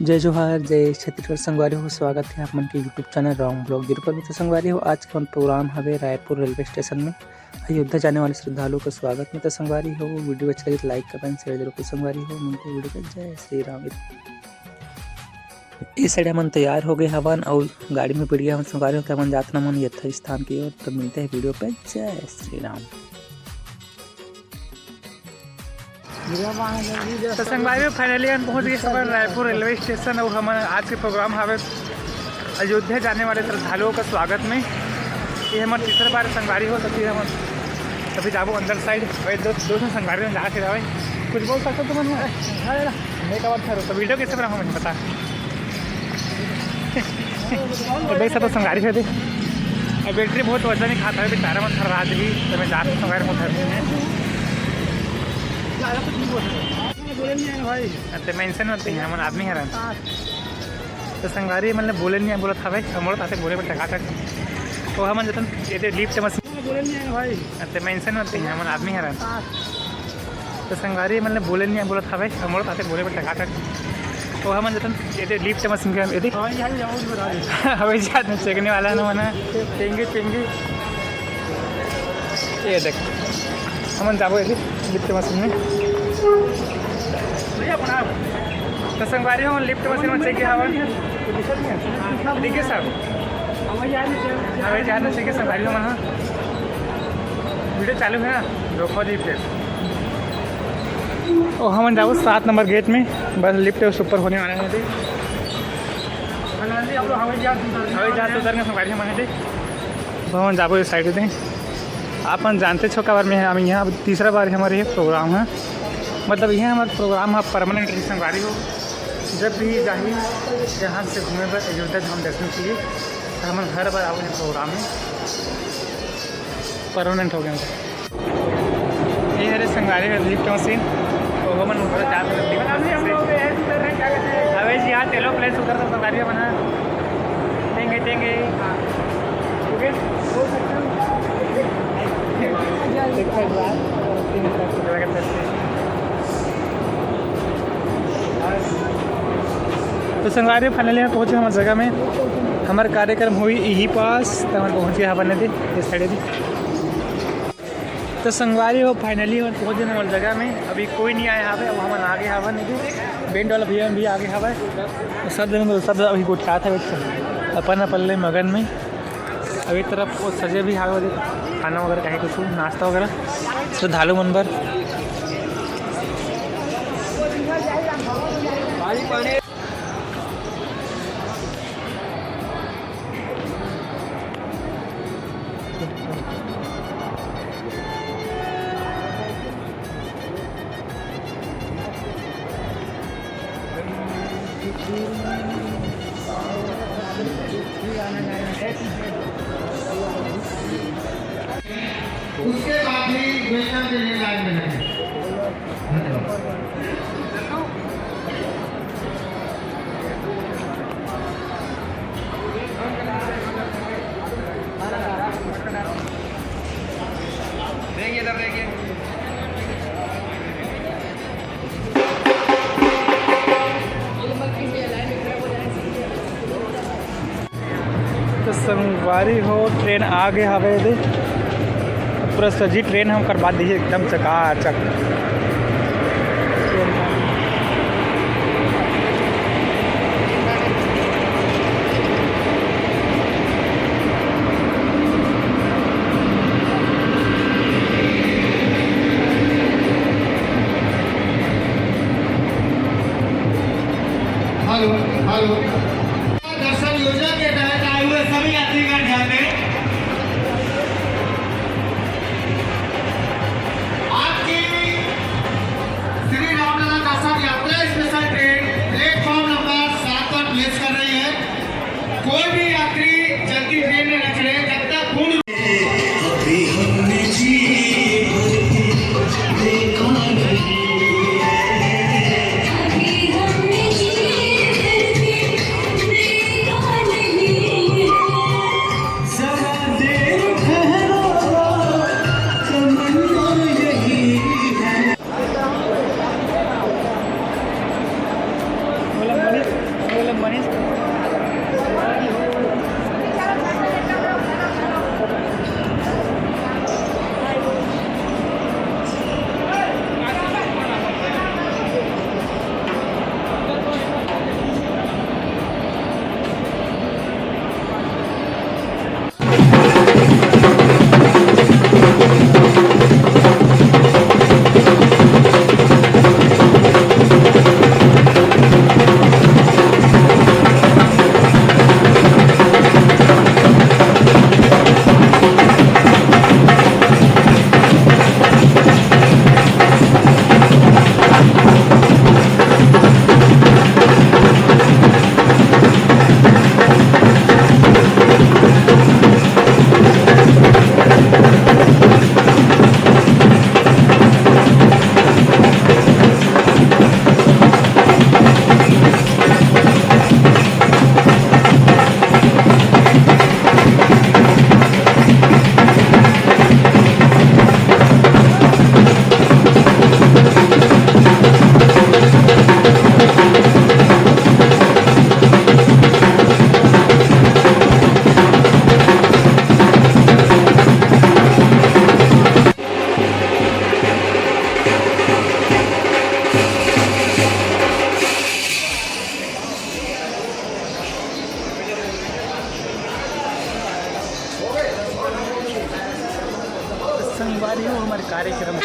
जय जोहार, जय छत्तीसगढ़ संगवारी हो। स्वागत है आप मन के यूट्यूब चैनल राम ब्लॉग 0 पर। तो संगवारी हो, आज का प्रोग्राम हवे रायपुर रेलवे स्टेशन में अयोध्या जाने वाले श्रद्धालुओं का स्वागत में। तो संगवारी हो, वीडियो अच्छा लगे तो लाइक कमेंट शेयर जरूर कर। संगवारी हो, मिलते वीडियो में। जय श्री राम। इस साइड हम तैयार हो गए हवन और गाड़ी में बढ़िया हम संगवारी हो मन जातना मन यथा स्थान की ओर। तो मिलते हैं वीडियो पे। जय श्री राम। तो संगवारी फाइनली हम पहुंच गए खबर रायपुर रेलवे स्टेशन और हमारे आज के प्रोग्राम हवे अयोध्या जाने वाले श्रद्धालुओं का स्वागत में। ये हमारे तीसरा बार संगवारी हो। तो फिर हम कभी जाबो अंदर साइड दो संगवारी में जाके जाए कुछ बोल सकते तो मन तो वीडियो कैसे बना मुझे पता तो देख सकते संगवारी है दे और बैटरी बहुत वजन ही खाता है बेचारा मन हर रात भी तो मैं जा संगवारी में घर तो मेंशन होते हैं मन आदमी है तो संगवारी मतलब बोले नहीं बोला था भाई मोड़ आते बोले पर टका टक तो हम जतन ये लिफ्ट मशीन तो मेंशन होते हैं मन आदमी है तो संगवारी मतलब बोले नहीं बोला था भाई मोड़ आते बोले पर टका टक तो हम जतन ये लिफ्ट मशीन के यदि हवाई जहाज में चेकने वाला ना मना पेंगे ये देख हम जाबो यदि लिफ्ट मशीन में तो संगवारी हम लिफ्ट मशीन में चेक किया देखिए साहब हवाई जहाज में चेक संगवारी हम वीडियो चालू है ना रोको दी फिर और हम जाओ 7 नंबर गेट में बस लिफ्ट ऊपर होने वाले हैं हवाई जहाज उतर के संगवारी हम थे हम जाबो इस साइड दें आप जानते छो का बार में हम यहाँ तीसरा बार हमारे ये प्रोग्राम है मतलब यह हमारा प्रोग्राम है परमानेंट संगवारी हो। जब भी जाइए जहाँ से घूमे पर अयोध्या धाम दर्शन के लिए तो हम हर बार आओ प्रोग्राम में परमानेंट हो गया ये हरे संगवारी का लिफ्ट मशीन तो हम हवे जी यहाँ तेलो प्लेस उतर तो संगवारी बना देंगे तो संगवारी फाइनली हम पहुँचे हमारे जगह में हमारे कार्यक्रम हुई यही पास तो हम पहुँच गए हवा दी इस साइड दी तो संगवारी हो फाइनली हम पहुँच गए हमारे जगह में। अभी कोई नहीं आया हवा अब हम आगे हवा नहीं थी बैंड वाला भैया भी आगे हवा तो सब अभी उठा था अपन पल्ले मगन में अभी तरफ वो सजे भी हावे खाना वगैरह कहीं कुछ नाश्ता वगैरह श्रद्धालु मनबर उसके बाद ही वेलकम के लिए लाइन में लगे। देखिए इधर देखिए तो संगवारी हो ट्रेन आ गए हवे दे पूरा सजी ट्रेन हम करवा दीजिए एकदम चकाचक। हेलो दर्शन योजना के तहत आए हुए सभी यात्रीगण ध्यान दें। आपकी श्री रामलला दर्शन यात्रा स्पेशल ट्रेन प्लेटफॉर्म नंबर 7 पर प्लेस कर रही है। कोई भी यात्री जल्दी ट्रेन में न चढ़े जब तक पूर्ण पानी संगवारी हो हमारे कार्यक्रम